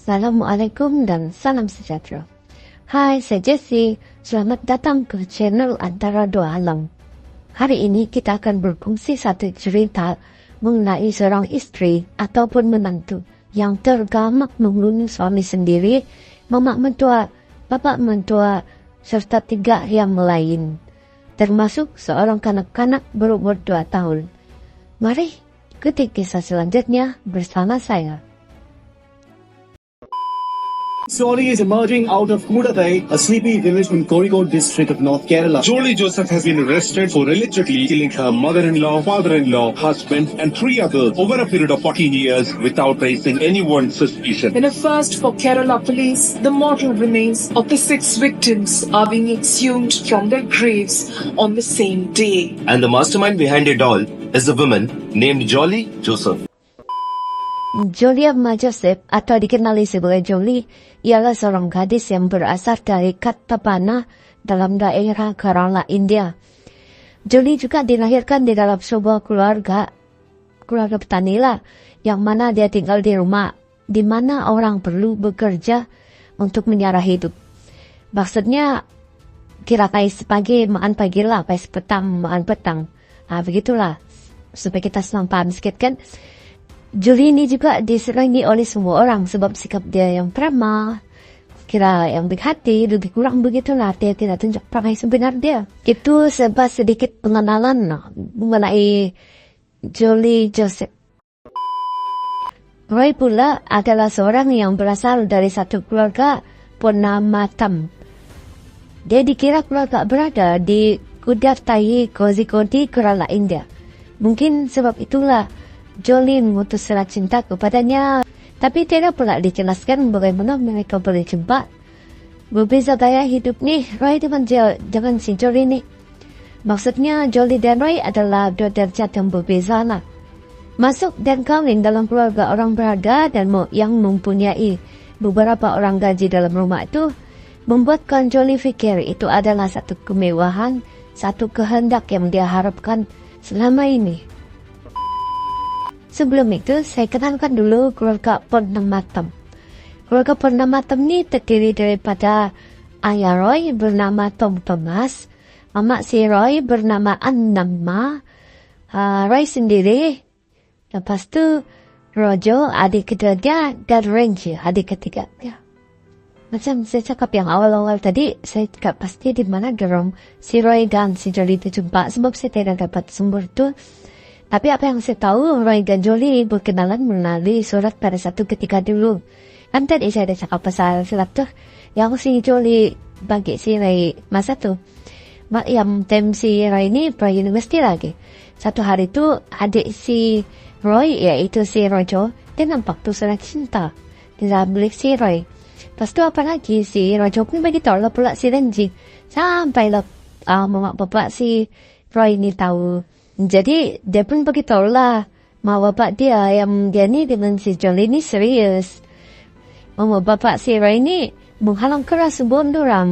Assalamualaikum dan salam sejahtera. Hai, saya Jessie. Selamat datang ke channel Antara Dua Alam. Hari ini kita akan berkongsi satu cerita mengenai seorang istri ataupun menantu yang tergamak membunuh suami sendiri, mamak mentua, bapak mentua, serta 3 yang lain, termasuk seorang kanak-kanak berumur 2 tahun. Mari ikuti kisah selanjutnya bersama saya. Story is emerging out of Kudadai, a sleepy village in Kozhikode district of North Kerala. Jolie Joseph has been arrested for allegedly killing her mother-in-law, father-in-law, husband and 3 others over a period of 14 years without raising anyone's suspicion. In a first for Kerala police, the mortal remains of the 6 victims are being exhumed from their graves on the same day. And the mastermind behind it all is a woman named Jolie Joseph. Jolie Joseph atau dikenali sebagai Jolie ialah seorang gadis yang berasal dari Kattapana dalam daerah Kerala, India. Jolie juga dilahirkan di dalam sebuah keluarga petani lah, yang mana dia tinggal di rumah di mana orang perlu bekerja untuk menyara hidup. Maksudnya kira pais pagi makan pagi lah, pais petang makan petang. Begitulah supaya kita senang paham sedikit kan. Jolie ini juga disenangi oleh semua orang sebab sikap dia yang ramah, kira yang baik hati, lebih kurang begitulah, dia tidak tunjuk perangai sebenar dia. Itu sebab sedikit pengenalan mengenai Jolie Joseph. Roy pula adalah seorang yang berasal dari satu keluarga bernama Tam. Dia dikira keluarga berada di Kudadai, Kozhikode, Kerala, India. Mungkin sebab itulah Jolie mengutus surat cinta kepadanya, tapi tidak pula dijelaskan bagaimana mereka boleh jumpa. Berbeza gaya hidup nih, Roy dengan si Jolie nih. Maksudnya Jolie dan Roy adalah 2 derajat yang berbeza lah. Masuk dan kawin dalam keluarga orang berada dan yang mempunyai beberapa orang gaji dalam rumah itu membuatkan Jolie fikir itu adalah satu kemewahan, satu kehendak yang dia harapkan selama ini. Sebelum itu, saya kenalkan dulu keluarga bernama Tam. Keluarga bernama Tam ini terdiri daripada ayah Roy bernama Tom Thomas, mama si Roy bernama Annamma, Roy sendiri, lepas tu Rojo adik keduanya, dan Renji adik ketiga. Ya. Macam saya cakap yang awal-awal tadi, saya tak pasti di mana dorong si Roy dan si Jolie itu jumpa sebab saya tidak dapat sumber itu. Tapi apa yang saya tahu, Roy dan Jolie berkenalan melalui surat pada satu ketika dulu. Kan tadi saya ada cakap pasal surat tuh, yang si Jolie bagi si Roy masa tuh. Yang tem si Roy ini pre-university lagi. Satu hari itu adik si Roy, yaitu si Rojo, dia nampak tuh surat cinta di dalam bilik si Roy. Lepas tu apa lagi, si Rojo pun bagi tahu lah pula si Renji. Sampailah mama bapak si Roy ini tahu. Jadi dia pun beritahu lah mama bapak dia yang dia ni dengan si Jolie ni serius. Mama bapak si Roy ni menghalang keras hubungan dorang.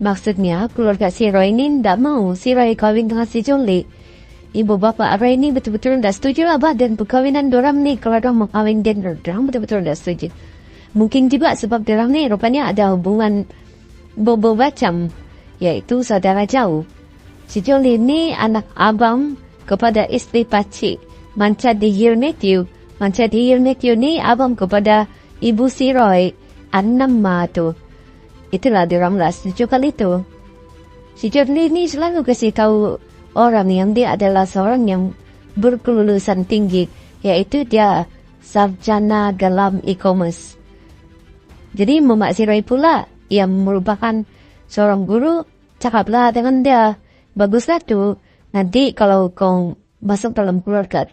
Maksudnya keluarga si Roy ni tidak mau si Roy kahwin dengan si Jolie. Ibu bapak Roy ni betul-betul tidak setuju lah dan perkahwinan dorang ni kalau dorang mau kahwin dan dorang betul-betul tidak setuju. Mungkin juga sebab dorang ni rupanya ada hubungan bobo macam, yaitu saudara jauh. Si Jolie ni anak abang kepada istri pakcik Manca Dihir Matthew. Manca Dihir Matthew ni abang kepada ibu si Roy, Annamma tu. Itulah diorang lah setuju kali tu. Si Jolie ni selalu kasih tahu orang yang dia adalah seorang yang berkelulusan tinggi, yaitu dia sarjana dalam e-commerce. Jadi mama si Roy pula yang merupakan seorang guru, cakaplah dengan dia. Baguslah tu. Nanti kalau kau masuk dalam keluarga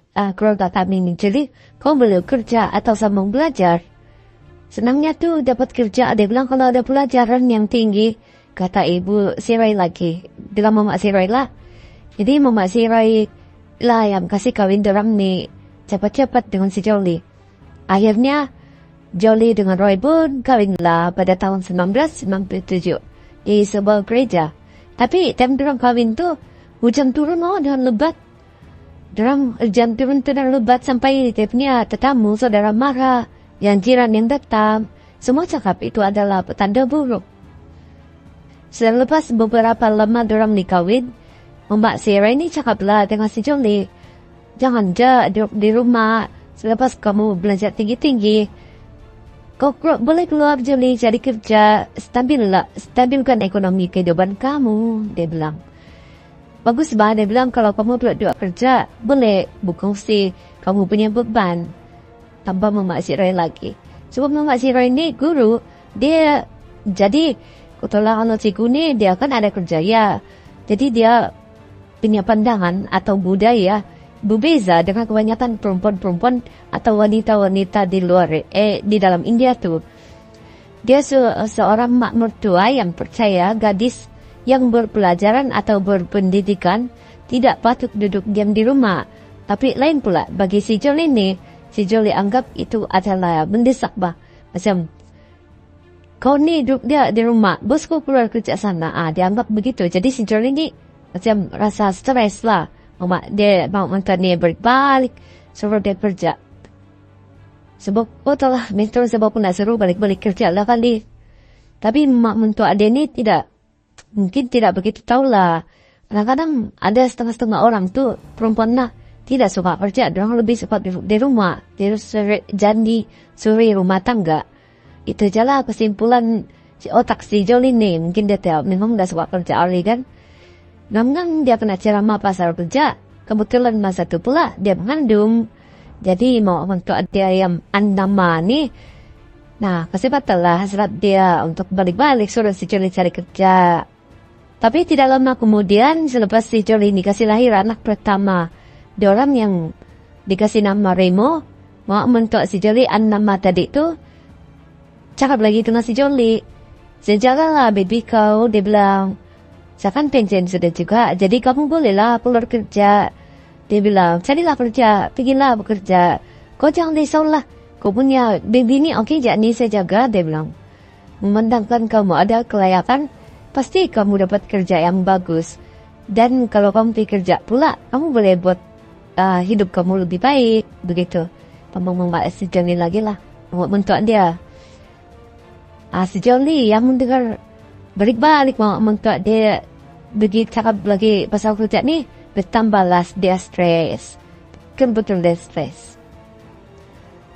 kami ni, jadi kau boleh kerja atau sambung belajar. Senangnya tu dapat kerja. Dia bilang kalau ada pelajaran yang tinggi, kata ibu si Roy lagi, bilang mama si Roy lah. Jadi mama si Roy lah yang kasih kawin dorang ni cepat-cepat dengan si Jolie. Akhirnya Jolie dengan Roy pun kawinlah pada tahun 1997 di sebuah gereja. Tapi time dorang kawin tu hujan turun dengan lebat. Dorang hujan turun dengan lebat sampai dia punya tetamu saudara marah, yang jiran yang datang, Semua cakap itu adalah petanda buruk. Selepas beberapa lama dorang nikahwin, Mak Sarah ini cakaplah dengan si Jolie, jangan duduk di rumah selepas kamu belajar tinggi-tinggi. Kau boleh keluar Jolie cari kerja, stabilkan ekonomi kehidupan kamu, dia bilang. Bagus bah, dia bilang kalau kamu duduk kerja, boleh berkongsi kamu punya beban. Tanpa Mak Sarah lagi. Sebab Mak Sarah ini guru, dia jadi kalau cikgu ni dia kan ada kerja ya. Jadi dia punya pandangan atau budaya berbeza dengan kebanyakan perempuan-perempuan atau wanita-wanita di luar di dalam India tu. Dia seorang mak mertua yang percaya gadis yang berpelajaran atau berpendidikan tidak patut duduk diam di rumah. Tapi lain pula bagi si Jolie ni, si Jolie anggap itu adalah mendesak bah. Macam kau ni duduk dia di rumah, bosku keluar kerja sana. Dia anggap begitu. Jadi si Jolie ni macam rasa stres lah. Dia mau mantan dia balik suruh dia kerja. Sebab telah mentor sebab pun nak suruh balik-balik kerja lah kali. Tapi mak mentua dia ni mungkin tidak begitu tahulah. Kadang-kadang ada setengah-setengah orang tu perempuan lah tidak suka kerja. Diorang lebih suka di rumah. Dia jadi suri rumah tangga. Itu je lah kesimpulan otak si Jolie ni. Mungkin dia tahu memang dah suka kerja hari kan. Ngam-ngam dia kena ceramah pasal kerja. Kebetulan masa tu pula dia mengandung. Jadi mau untuk dia yang andama ni. Nah, kesempatan lah hasrat dia untuk balik-balik suruh si Jolie cari kerja. Tapi tidak lama kemudian selepas si Jolie ni kasih lahir anak pertama. Dia orang yang dikasih nama Remo. Mau untuk si Jolie nama tadi tu. Cakap lagi dengan si Jolie. Sejarahlah baby kau, dia bilang. Saya kan pensiun sudah juga, jadi kamu bolehlah keluar kerja. Dia bilang, carilah kerja, pergilah bekerja. Kau jangan risaulah, kau punya baby ni okey je, ni saya jaga, dia bilang. Memandangkan kamu ada kelayakan, pasti kamu dapat kerja yang bagus. Dan kalau kamu pergi kerja pula, kamu boleh buat hidup kamu lebih baik, begitu. Pemang-pemang si Jolie lagi lah, mentua dia. Si Jolie yang mendengar balik-balik mau mentua dia begitu cakap lagi pasal kerja ni bertambahlah dia stres. Kan betul dia stres.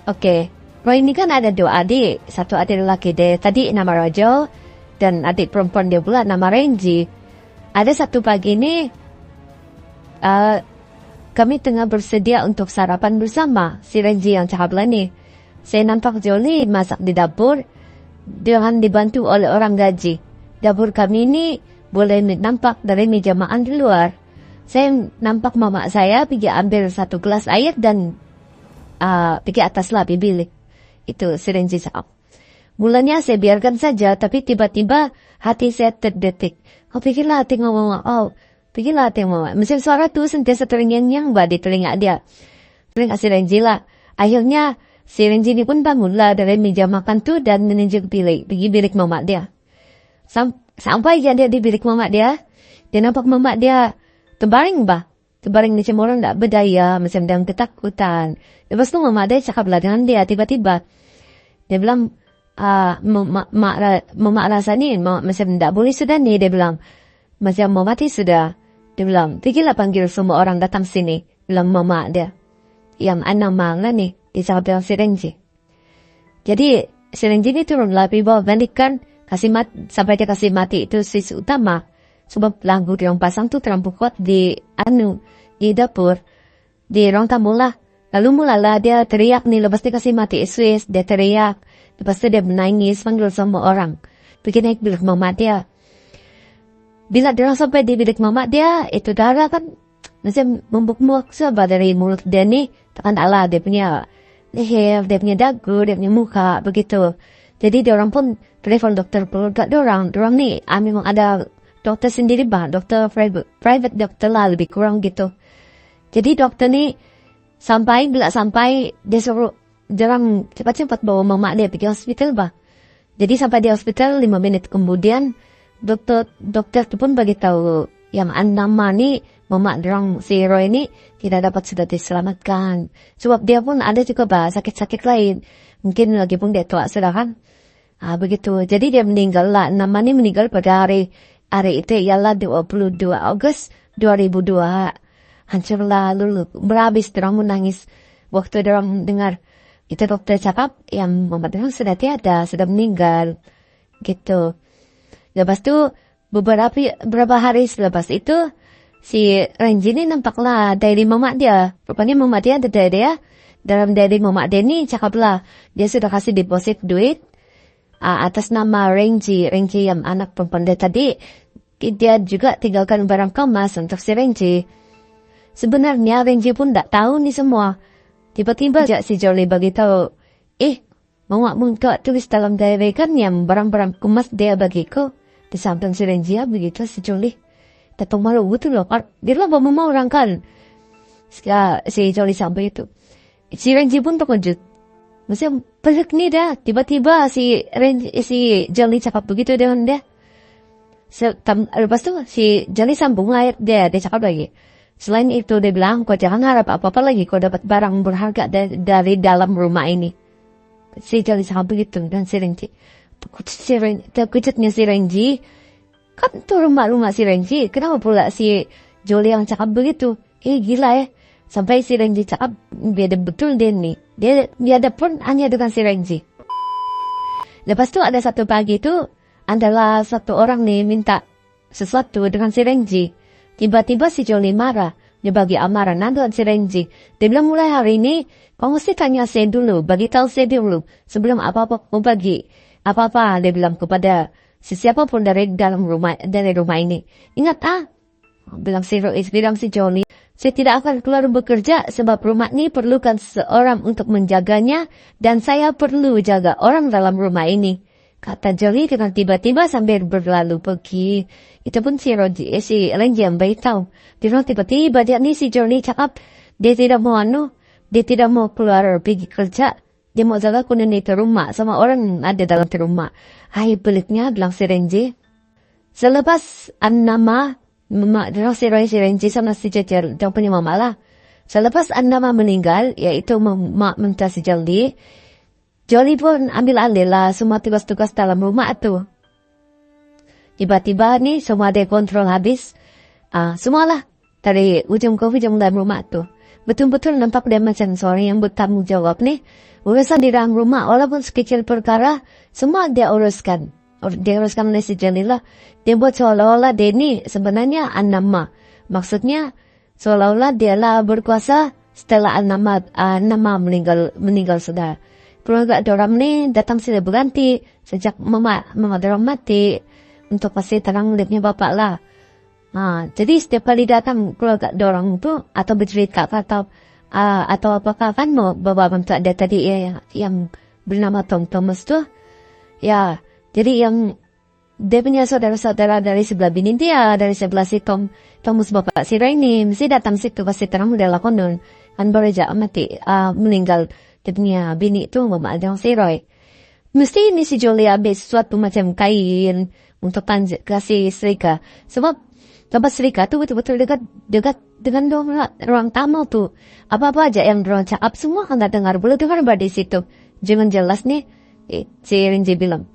Okey. Roy ni kan ada dua adik. Satu adik lelaki dia tadi nama Rajo dan adik perempuan dia pula nama Renji. Ada satu pagi ni kami tengah bersedia untuk sarapan bersama. Si Renji yang cakap lah ni. Saya nampak Jolie masak di dapur dengan dibantu oleh orang gaji. Dapur kami ni boleh nampak dari meja makan di luar. Saya nampak mama saya pergi ambil satu gelas air dan pergi atas lah pergi bilik. Itu Renji cakap. Mulanya saya biarkan saja, tapi tiba-tiba hati saya terdetik. Pergilah tengok mama. Pergilah tengok mama. Mesin suara tu sentiasa terngiang-ngiang di telinga dia. Telinga si Renji lah. Akhirnya si Renji ni pun bangunlah dari meja makan tu dan menuju bilik. Pergi bilik mama dia. Sampai dia di bilik mamak dia nampak mamak dia terbaring terbaring macam orang tak berdaya, macam dalam ketakutan. Lepas tu mamak dia cakaplah dengan dia tiba-tiba. Dia bilang, mamak rasa ni macam tak boleh sudah ni, dia bilang. Macam mau mati sudah. Dia bilang, pergilah panggil semua orang datang sini. Bilang mamak dia. Yang anak mang lah ni, dia cakap dengan si Renji. Jadi si Renji ni turunlah pergi bawa balikan. Sampai dia kasih mati itu sisi utama. Sebab lampu dia orang pasang tu terlalu kuat di dapur. Di ruang tamu lah. Lalu mulalah dia teriak ni. Lepas dia kasih mati Swiss, dia teriak. Lepas tu dia menangis panggil semua orang. Pergi naik bilik mamak dia. Bila dia orang sampai di bilik mamak dia, itu darah kan macam membuk-muk sebab dari mulut dia ni. Takkan Allah dia punya leher, dia punya dagu, dia punya muka, begitu. Jadi dia orang pun telepon doktor keluarga dia orang. Dia orang ni memang ada doktor sendiri doktor private doktor lah lebih kurang gitu. Jadi doktor ni bila sampai dia suruh dia orang cepat-cepat bawa mamak dia pergi hospital Jadi sampai di hospital 5 menit kemudian doktor tu pun bagi tahu yang nama ni mamak dia orang si Roy ni tidak dapat sudah diselamatkan. Sebab dia pun ada juga sakit-sakit lain. Mungkin lagi pun dia tua sudah kan. Begitu. Jadi dia meninggal lah. Namanya meninggal pada hari itu ialah 22 Agustus 2002. Hancurlah lulu. Berhabis dorang menangis. Waktu dorang dengar itu dokter cakap yang Muhammad dorang sudah tiada, sudah meninggal. Gitu. Lepas tu beberapa hari selepas itu si Renji ni nampaklah dari mama dia. Rupanya mama dia ada dia. Dalam dari mama dia ni cakaplah dia sudah kasih deposit duit atas nama Renji yang anak perempuan dia tadi. Dia juga tinggalkan barang kemas untuk si Renji. Sebenarnya Renji pun tak tahu ni semua. Tiba-tiba si Jolie beritahu, mama muka tulis dalam diary kan yang barang-barang kemas dia bagiku. Di samping si Renji begitu si Jolie. Datang malu betul loh. Dia lah mau orang kan. Si Jolie sampai itu. Si Renji pun terkejut. Maksudnya pelik ni dah. Tiba-tiba si Jolie cakap begitu dengan dia. Lepas tu si Jolie sambung lah dia cakap lagi. Selain itu dia bilang, kau jangan harap apa-apa lagi. Kau dapat barang berharga dari dalam rumah ini. Si Jolie cakap begitu. Dan si Renji. Terkejutnya si Renji. Kan tu rumah si Renji. Kenapa pula si Jolie yang cakap begitu? Gila ya. Sampai si Renji cakap, beda betul dia ni. Dia ada pun hanya dengan si Renji. Lepas tu ada satu pagi tu, adalah satu orang ni minta sesuatu dengan si Renji. Tiba-tiba si Jolie marah. Dia bagi amaran dengan si Renji. Dia bilang mulai hari ini, kau mesti tanya saya dulu, bagi tahu saya dulu. Sebelum apa-apa kau bagi. Apa-apa dia bilang kepada siapa pun dari rumah ini. Ingat bilang si Jolie. Saya tidak akan keluar bekerja sebab rumah ini perlukan seseorang untuk menjaganya dan saya perlu jaga orang dalam rumah ini. Kata Jolie dengan tiba-tiba sambil berlalu pergi. Itu pun si Renji yang beritahu. Dia tiba-tiba si Jolie cakap dia tidak mau keluar pergi kerja. Dia mau jaga kunini rumah sama orang ada dalam rumah. Hai peliknya bilang si Renji. Selepas nama si Renji sama si Jejer, dia punya mama lah. Selepas Annama meninggal, yaitu mak minta si Jolie pun ambil alih lah semua tugas-tugas dalam rumah itu. Tiba-tiba ni semua ada kontrol habis. Semualah dari ujung ke ujung dalam rumah itu. Betul-betul nampak dia macam seorang yang bertanggung jawab nih. Urusan di dalam rumah, walaupun sekecil perkara, semua dia uruskan. Dia uruskan oleh si Jolie lah. Dia buat seolah-olah dia ni sebenarnya Annama. Maksudnya seolah-olah dia lah berkuasa setelah Annama meninggal sudah. Keluarga dorang ni datang sila berganti sejak mama dorang mati untuk pasti terang lihatnya bapak lah. Jadi setiap kali datang keluarga dorang tu atau bercerita atau apakah kan mau bawa bantu ada tadi yang bernama Tom Thomas tu. Ya, jadi yang dia punya saudara-saudara dari sebelah bini dia, dari sebelah si Thomas bapak si Rainy, mesti datang situ pasti terang udah lakonon. Kan baru aja mati, meninggal. Dia punya bini tu mama ada si Roy. Mesti ini si Jolie ambil sesuatu macam kain untuk kasih Serika. Sebab tempat Serika tu betul-betul dekat dengan ruang tamu tu. Apa-apa aja yang dorang cakap semua kan tak dengar. Boleh dengar di situ. Jangan jelas nih, si Renji bilang.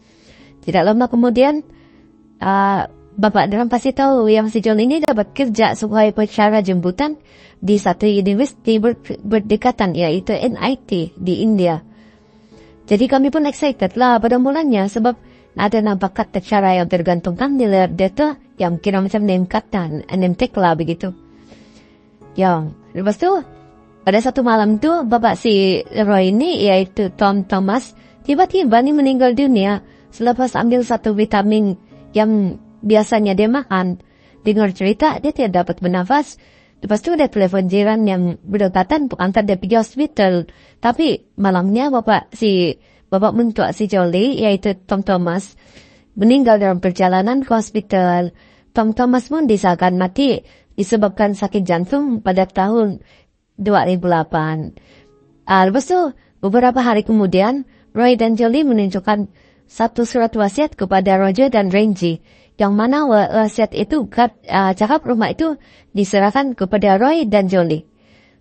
Tidak lama kemudian, bapak dorang pasti tahu yang si Jolie ini dapat kerja sebagai pengacara jemputan di satu universiti berdekatan, yaitu NIT di India. Jadi kami pun excited lah pada mulanya sebab ada nampak kata cara yang tergantungkan di layar data yang kira macam name tag lah begitu. Yang lepas tu, pada satu malam tu, bapak si Roy ini, yaitu Tom Thomas, tiba-tiba ni meninggal dunia selepas ambil satu vitamin yang biasanya dia makan. Dengar cerita, dia tidak dapat bernafas. Lepas tu dia telepon jiran yang berdekatan untuk antar dia pergi hospital. Tapi malamnya bapak mentua si Jolie, yaitu Tom Thomas, meninggal dalam perjalanan ke hospital. Tom Thomas pun disahkan mati disebabkan sakit jantung pada tahun 2008. Lepas tu, beberapa hari kemudian, Roy dan Jolie menunjukkan satu surat wasiat kepada Roger dan Renji, yang mana wasiat itu cakap rumah itu diserahkan kepada Roy dan Jolie.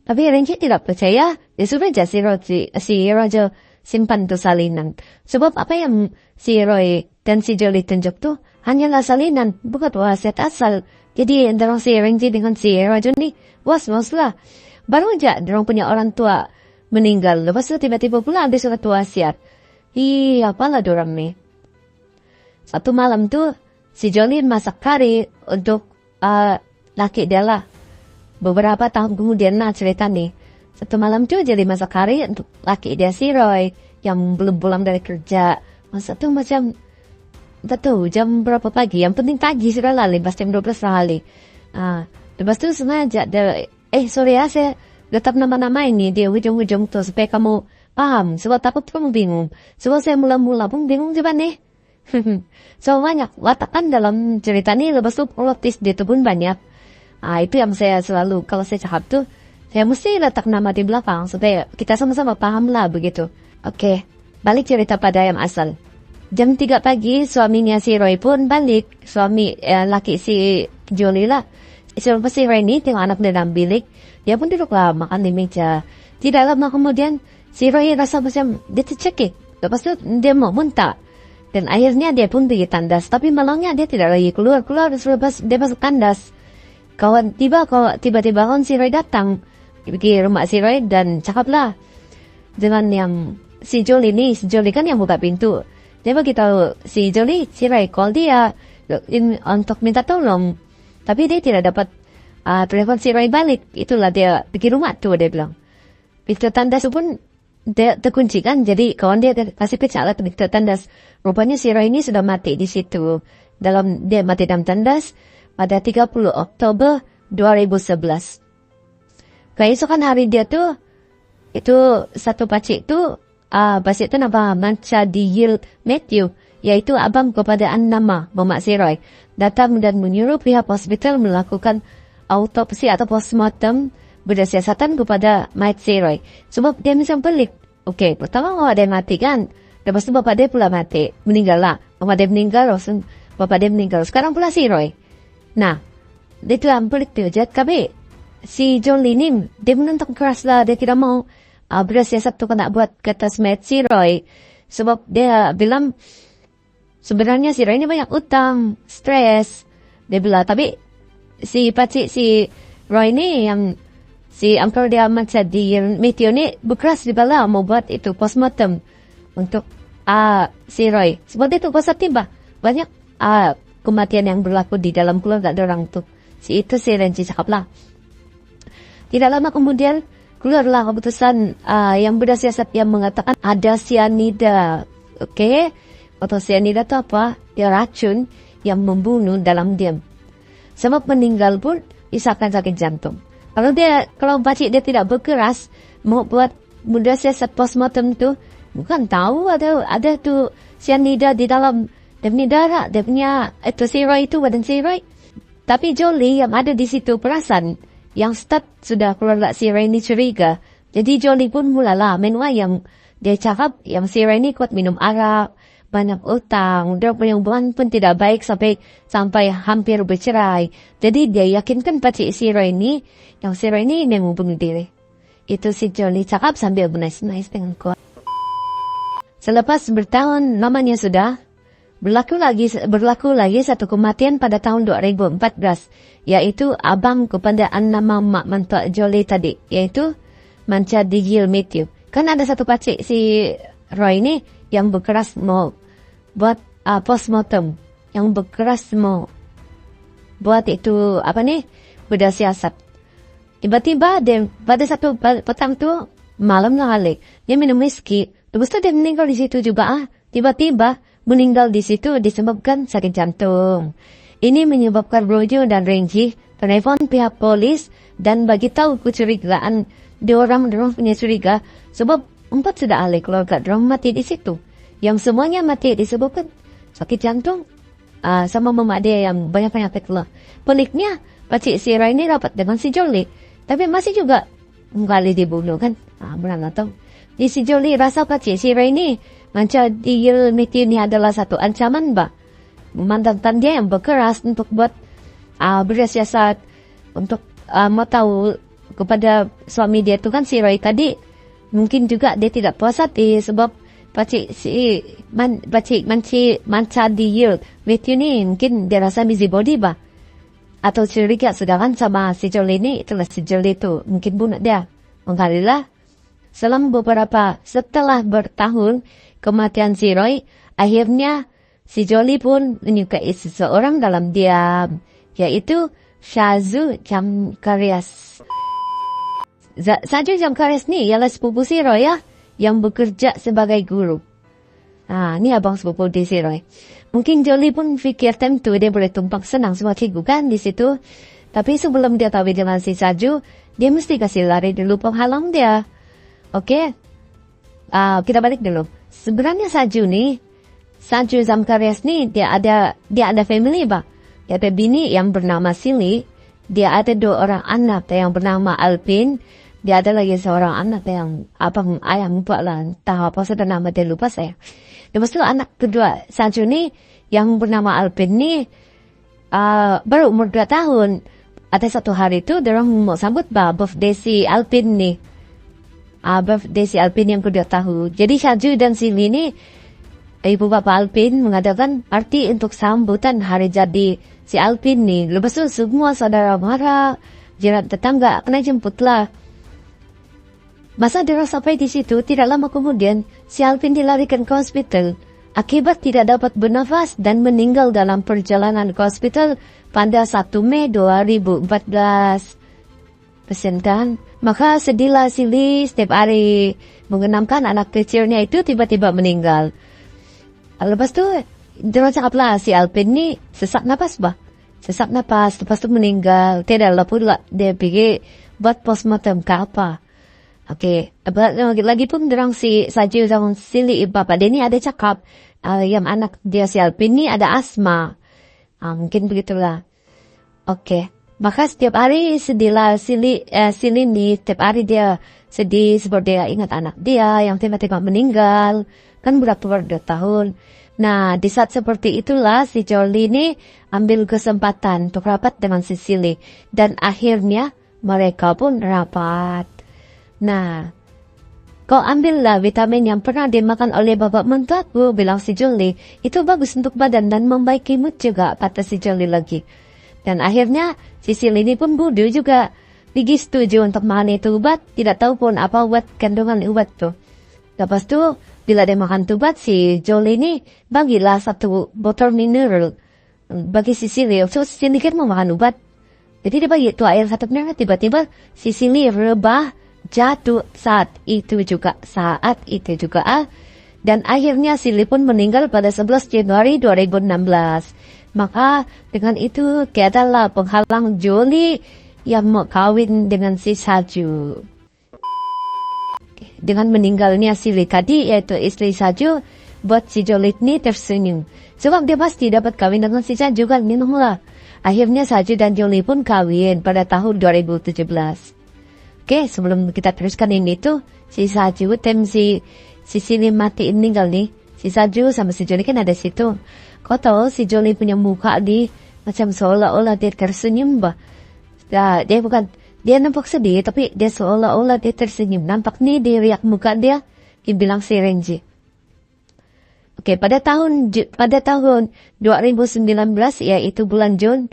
Tapi Renji tidak percaya, dia suruh aja si Roger simpan tu salinan. Sebab apa yang si Roy dan si Jolie tunjuk tu hanyalah salinan, bukan wasiat asal. Jadi antara si Renji dengan si Raju ni was-was lah. Baru aja dorang punya orang tua meninggal. Lepas tu tiba-tiba pula ada suatu wasiat. Apalah dorang ni. Satu malam tu si Jolie masak kari untuk laki dia lah. Beberapa tahun kemudian lah cerita ni. Satu malam tu Jolie masak kari untuk laki dia si Roy yang belum pulang dari kerja. Masa tu macam tak tahu jam berapa pagi. Yang penting pagi sudah lah. Lepas jam 12 lah. Lepas tu sengaja dia, sorry ya saya letak nama-nama ini di ujung-ujung tu supaya kamu paham. Sebab takut kamu bingung. Sebab saya mula-mula pun bingung juga nih. So banyak watakan dalam cerita ni. Lepas tu plot dia tu pun banyak. Itu yang saya selalu kalau saya cakap tu saya mesti letak nama di belakang supaya kita sama-sama paham lah begitu. Oke, balik cerita pada yang asal. Jam 3 pagi suaminya si Roy pun balik. Suami laki si Jolie lah. Selepas si Roy ni tengok anak dalam bilik. Dia pun duduklah makan di meja. Tidak lama kemudian si Roy rasa macam dia tercekik. Lepas tu dia mau muntah. Dan akhirnya dia pun pergi tandas. Tapi malangnya dia tidak lagi keluar. Selepas dia masuk tandas. Tiba-tiba kawan si Roy datang. Pergi rumah si Roy dan cakaplah dengan yang si Jolie ni. Si Jolie kan yang buka pintu. Dia beritahu si Jolie, si Roy call dia untuk minta tolong. Tapi dia tidak dapat telepon si Roy balik. Itulah dia pergi rumah tu dia bilang. Pintu tandas pun dia terkunci kan. Jadi kawan dia kasih pecah lah pintu tandas. Rupanya si Roy ni sudah mati di situ. Dia mati dalam tandas pada 30 Oktober 2011. Keesokan hari dia tu, itu satu pakcik tu, pakcik tu nama Mancha Diil Matthew, yaitu abang kepada Annama, Mamak si Roy, datang dan menyuruh pihak hospital melakukan autopsi atau postmortem berdasarkan kepada mayat si Roy. Sebab dia macam pelik. Okey, pertama bapak dia mati kan. Lepas tu bapak dia pula mati. Meninggal lah. Bapak dia meninggal, bapak dia meninggal. Sekarang pula si Roy. Nah, itu yang pelik tu. Jadi kami, si Jolie ni, dia menentang keras lah. Dia tidak mau bersiasat tu kan nak buat kata mayat si Roy. Sebab dia bilang, sebenarnya si Roy ni banyak utang, stres. Dia bilang, tapi si pakcik si Roy ni yang si uncle dia macam di Matthew ni berkeras di bala mau buat itu postmortem untuk si Roy. Sebab itu pasal tiba banyak kematian yang berlaku di dalam keluarga orang tu. Si Renji cakap lah. Tidak lama kemudian keluarlah keputusan yang berdasar yang mengatakan ada cyanida. Okey, atau cyanida itu apa? Dia racun yang membunuh dalam diam. Sebab meninggal pun disahkan sakit jantung. Kalau pakcik dia tidak berkeras mau buat berdasar postmortem tu, bukan tahu ada tu cyanida di dalam dia punya darah, dia punya itu si Roy itu badan si Roy. Tapi Jolie yang ada di situ perasan yang start sudah keluarga si Roy ni curiga. Jadi Jolie pun mulalah menua yang dia cakap yang si Roy ni kuat minum arak, banyak utang, dia punya hubungan pun tidak baik sampai hampir bercerai. Jadi dia yakinkan pakcik si Roy ni yang si Roy ni memang bunuh diri. Itu si Jolie cakap sambil bernais-nais dengan kuat. Selepas bertahun namanya sudah berlaku lagi satu kematian pada tahun 2014, yaitu abang kepada nama mak mentua Jolie tadi, yaitu Mancha Diil Matthew. Kan ada satu pakcik si Roy ni yang berkeras mau buat postmortem, yang berkeras mau buat itu berdasiasat. Tiba-tiba dia pada satu petang tu malam kali dia minum whisky. Lepas tu dia meninggal di situ juga. Tiba-tiba meninggal di situ disebabkan sakit jantung. Ini menyebabkan Rojo dan Renji telepon pihak polis dan bagi tahu kecurigaan diorang punya curiga sebab 4 sudah ahli keluarga dorang mati di situ. Yang semuanya mati disebabkan sakit jantung sama mama dia yang banyak penyakit lah. Peliknya pakcik si Roy ini rapat dengan si Jolie, tapi masih juga kali dibunuh kan. Benar tahu. Di si Jolie rasa pakcik si Roy ini Mancha Diil Matthew ini adalah satu ancaman mantan dia yang berkeras untuk buat bersiasat untuk mau tahu kepada suami dia tu kan si Roy tadi. Mungkin juga dia tidak puas hati sebab Pacik manca deal with you ni mungkin dia rasa busybody bah. Atau curiga sedangkan sama si Jolie ni, itulah si Jolie tu mungkin bunuh dia. Menggalilah. Setelah bertahun kematian si Roy, akhirnya si Jolie pun menyukai seseorang dalam diam, yaitu Shaju Jamkarias. Shaju Jamkarias ni ialah sepupu si Roy ya, yang bekerja sebagai guru. Ni abang sepupu di si Roy. Mungkin Jolie pun fikir time tu dia boleh tumpang senang semua cikgu kan di situ. Tapi sebelum dia tahu dengan si Shaju, dia mesti kasih lari dulu penghalang dia. Okey. Kita balik dulu. Sebenarnya Shaju Jamkarias ni dia ada family bah. Dia ada bini yang bernama Silly. Dia ada 2 orang anak yang bernama Alpin. Dia ada lagi seorang anak yang abang ayah lupa lah. Entah apa sudah nama dia lupa saya. Lepas tu anak kedua Shaju ni yang bernama Alpin ni baru umur 2 tahun. Ada satu hari tu dia orang mau sambut birthday si Alpin ni. Birthday si Alpin yang kedua tahu. Jadi Shaju dan Silly ni ibu bapa Alpin mengadakan parti untuk sambutan hari jadi si Alpin ni. Lepas tu semua saudara mara, jiran tetangga kena jemput lah. Masa dia sampai di situ, tidak lama kemudian si Alpin dilarikan ke hospital akibat tidak dapat bernafas dan meninggal dalam perjalanan ke hospital pada 1 Mei 2014. Pesenkan, maka sedihlah Silly setiap hari mengenamkan anak kecilnya itu tiba-tiba meninggal. Lepas tu, dia cakaplah si Alpin ni sesak napas bah. Sesak napas, lepas tu meninggal. Tidaklah pula dia pergi buat postmortem ke apa. Okey, lagi pun derang si Shaju dan Silly bapa dia ni ada cakap yang anak dia si Alpin ni ada asma. Mungkin begitulah. Okey, maka setiap hari sedihlah Silly ni, setiap hari dia sedih sebab dia ingat anak dia yang tiba-tiba meninggal. Kan berapa 2 tahun. Nah, di saat seperti itulah si Jolie ni ambil kesempatan untuk rapat dengan si Silly. Dan akhirnya mereka pun rapat. Nah, kau ambillah vitamin yang pernah dimakan oleh bapak mentuaku, bilang si Jolie. Itu bagus untuk badan dan membaiki mood juga, kata si Jolie lagi. Dan akhirnya si Silly ini pun bodoh juga. Pergi setuju untuk makan itu ubat, tidak tahu pun apa buat kandungan ubat tu. Lepas tu, bila dia makan ubat, si Jolie ni bagilah 1 botol mineral bagi si Silly. So si Silly kan mau makan ubat. Jadi dia bagi tu air 1 mineral, tiba-tiba si Silly rebah jatuh saat itu juga. Dan akhirnya Silly pun meninggal pada 11 Januari 2016. Maka dengan itu tiadalah penghalang Jolie yang mau kawin dengan si Shaju. Dengan meninggalnya Silly tadi, yaitu istri Shaju, buat si Jolie ni tersenyum. Sebab dia pasti dapat kawin dengan si Shaju kan, minumlah. Akhirnya Shaju dan Jolie pun kawin pada tahun 2017. Okey, sebelum kita teruskan ini tu, si Shaju si Silly mati meninggal ni, si Shaju sama si Jolie kan ada situ. Kau tahu si Jolie punya muka ni macam seolah-olah dia tersenyum bah. Dia nampak sedih tapi dia seolah-olah dia tersenyum. Nampak ni dia riak muka dia, dibilang si Renji. Okey, pada tahun 2019 iaitu bulan Jun,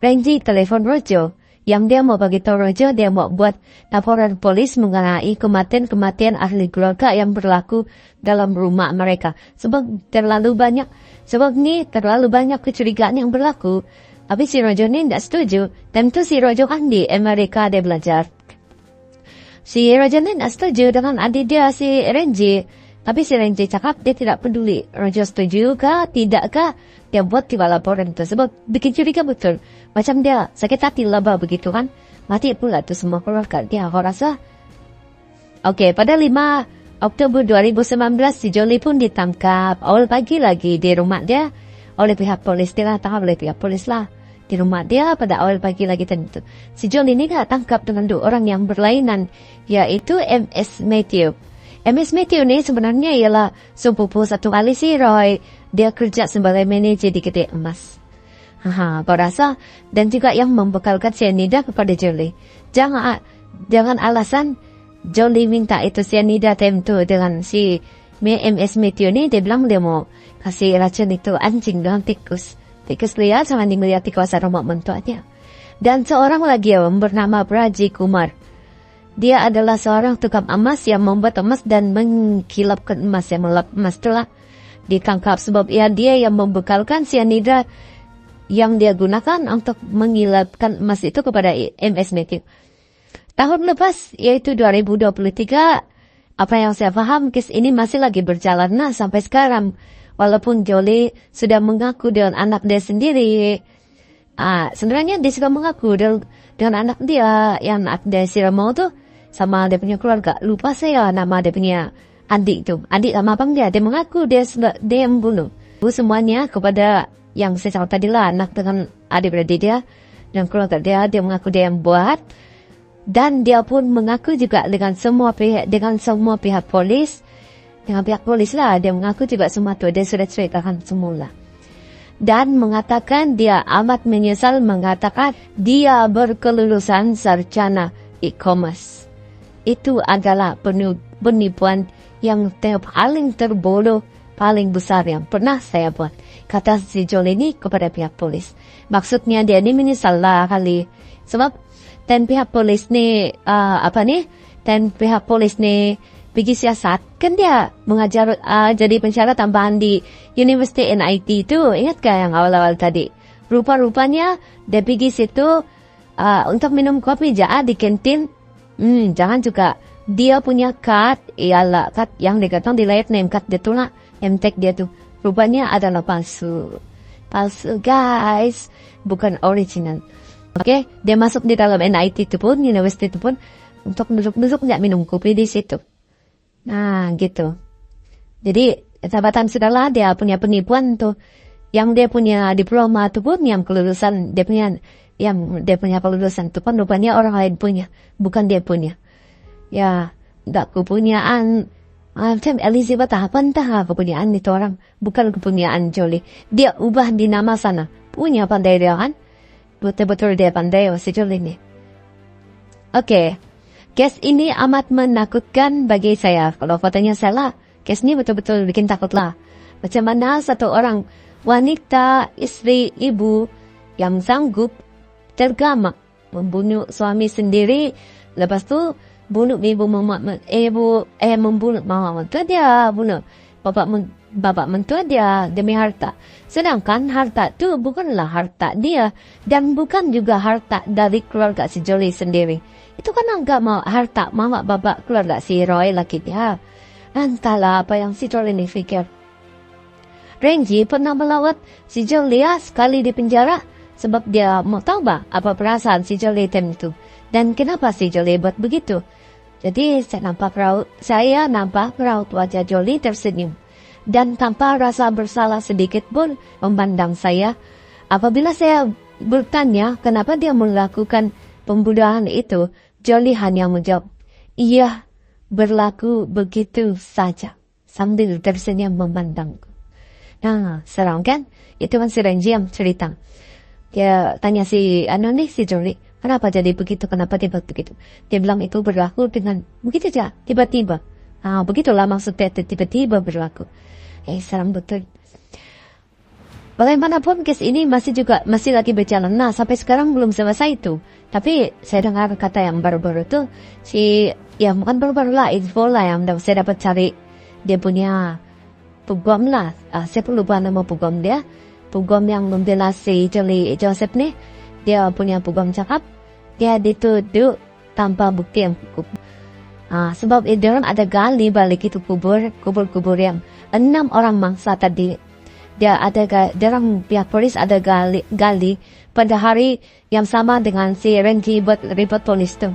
Renji telefon Rojo. Yang dia mau bagi tahu Rojo, dia mau buat laporan polis mengenai kematian ahli keluarga yang berlaku dalam rumah mereka. Sebab terlalu banyak kecurigaan yang berlaku. Tapi si Rojo ni tidak setuju. Dan tu si Rojo kan di Amerika dia belajar. Si Rojo ni tidak setuju dengan adik dia si Renji. Tapi si Renji cakap dia tidak peduli. Rojo setuju kah, tidak kah, dia buat tiba laporan tu. Sebab bikin curiga betul. Macam dia sakit hati laba begitu kan. Mati pula tu semua keluarga dia, aku rasa. Okey, pada 5 Oktober 2019 si Jolie pun ditangkap. Awal pagi lagi di rumah dia oleh pihak polis. Dia tangkap oleh pihak polis lah. Di rumah dia pada awal pagi lagi tentu. Si Jolie ni tangkap dengan 2 orang yang berlainan, yaitu MS Matthew. MS Matthew ni sebenarnya ialah sepupu satu kali si Roy. Dia kerja sebagai manajer di kedai emas. Kau rasa? Dan juga yang membekalkan cyanida kepada Jolie. Jangan alasan Jolie minta itu cyanida time tu dengan si MS Matthew ni dia bilang dia mau kasih racun itu anjing dengan tikus. Tikus lihat sama anjing lihat di kawasan rumah mentuanya. Dan seorang lagi yang bernama Praji Kumar. Dia adalah seorang tukang emas yang membuat emas dan mengkilapkan emas, yang melap emas telah ditangkap sebab dia yang membekalkan cyanida yang dia gunakan untuk mengilapkan emas itu kepada MS Matthew. Tahun lepas, yaitu 2023, apa yang saya faham, kes ini masih lagi berjalan sampai sekarang. Walaupun Jolie sudah mengaku dengan anak dia sendiri. Sebenarnya dia sudah mengaku dengan anak dia, yang anak dia si Ramo tu, sama dia punya keluarga. Lupa saya nama dia punya adik tu. Adik sama abang dia mengaku dia yang membunuh. Semuanya kepada yang saya cakap tadi lah, anak dengan adik-beradik dia dan keluarga dia mengaku dia yang buat. Dan dia pun mengaku juga dengan semua pihak polis. Dengan pihak polis lah, dia mengaku juga semua tu dia sudah ceritakan semula. Dan mengatakan dia amat menyesal, mengatakan dia berkelulusan sarjana e-commerce. Itu adalah penipuan yang paling terbodoh, paling besar yang pernah saya buat. Kata si Jolie ini kepada pihak polis. Maksudnya dia ni menyesal lah kali. Sebab dan pihak polis ni, dan pihak polis ni pergi siasat. Kan dia mengajar jadi pensyarah tambahan di University NIT itu. Ingat ke yang awal-awal tadi? Rupa-rupanya dia pergi situ untuk minum kopi di kantin. Jangan juga. Dia punya kad, ialah kad yang dikatakan di layar name card dia tu lah. MTech dia tu. Rupanya adalah palsu. Palsu guys. Bukan original. Okay, dia masuk di dalam NIT itu pun, university itu pun, untuk duduk-duduk nggak minum kopi di situ. Nah, gitu. Jadi, sahabatan sudahlah dia punya penipuan tuh. Yang dia punya diploma itu pun, yang kelulusan, dia punya kelulusan itu pun rupanya orang lain punya. Bukan dia punya. Ya, nggak kepunyaan. Macam Elizabeth apa entah kepunyaan itu orang. Bukan kepunyaan Jolie. Dia ubah di nama sana. Punya pandai dia kan. Betul-betul dia pandai si Jolie ini. Oke. Kes ini amat menakutkan bagi saya. Kalau fotonya salah, kes ini betul-betul bikin takut lah. Macam mana satu orang wanita, istri, ibu yang sanggup tergamak membunuh suami sendiri. Lepas tu bunuh membunuh mama mentua dia, bunuh bapak mentua dia demi harta. Sedangkan harta tu bukanlah harta dia dan bukan juga harta dari keluarga si Jolie sendiri. Itu kan enggak mau harta mama bapak keluarga si Roy laki dia. Entahlah apa yang si Jolie ni fikir. Renji pernah melawat si Jolie sekali di penjara sebab dia mau tahu apa perasaan si Jolie time itu. Dan kenapa si Jolie buat begitu? Jadi saya nampak raut wajah Jolie tersenyum. Dan tanpa rasa bersalah sedikit pun memandang saya. Apabila saya bertanya kenapa dia melakukan pembunuhan itu, Jolie hanya menjawab, "Iya, berlaku begitu saja." Sambil tersenyum memandangku. Nah, seram kan? Itu kan si Renji yang cerita. Dia tanya si Jolie, kenapa jadi begitu? Kenapa tiba begitu? Dia bilang itu berlaku dengan begitu aja, tiba-tiba. Begitulah maksudnya tiba-tiba berlaku. Seram betul. Bagaimanapun kes ini masih lagi berjalan. Nah, sampai sekarang belum selesai itu. Tapi saya dengar kata yang baru-baru itu bukan baru-baru lah, info lah yang saya dapat cari. Dia punya pegom lah. Saya lupa nama pegom dia. Pegom yang membela si Jolie Joseph nih. Dia punya pegom cakap. Dia dituduh tanpa bukti yang cukup. Sebab di dalam ada gali balik itu kubur yang 6 orang mangsa tadi. Dia ada dalam pihak polis ada gali pada hari yang sama dengan si Renji buat report polis tu.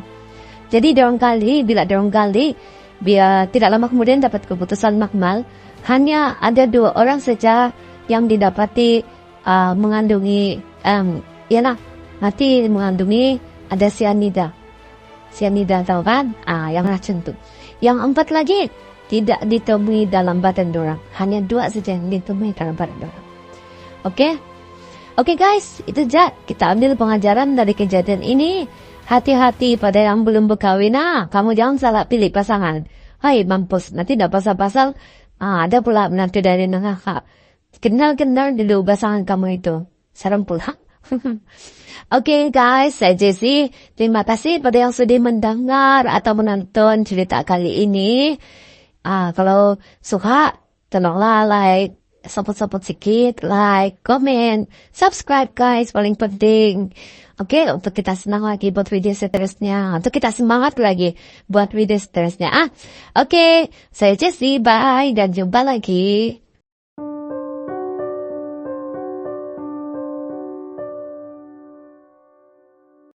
Jadi bila dorang gali, biar tidak lama kemudian dapat keputusan makmal. Hanya ada 2 orang saja yang didapati mengandungi mengandungi ada cyanida. Cyanida tahu kan? Yang racun tu. Yang 4 lagi tidak ditemui dalam badan dorang. Hanya 2 saja yang ditemui dalam badan dorang. Oke guys, itu saja. Kita ambil pengajaran dari kejadian ini. Hati-hati pada yang belum berkahwin. Kamu jangan salah pilih pasangan. Hai mampus, nanti dah pasal-pasal Ada pula menantu dari neraka. Kenal-kenal dulu pasangan kamu itu. Serem pula. Oke guys, saya Jessie. Terima kasih pada yang sudah mendengar atau menonton cerita kali ini. Kalau suka, tolonglah like, support sikit, like, comment, subscribe guys, paling penting. Oke, untuk kita senang lagi buat video seterusnya. Untuk kita semangat lagi buat video seterusnya. Oke, saya Jessie, bye, dan jumpa lagi.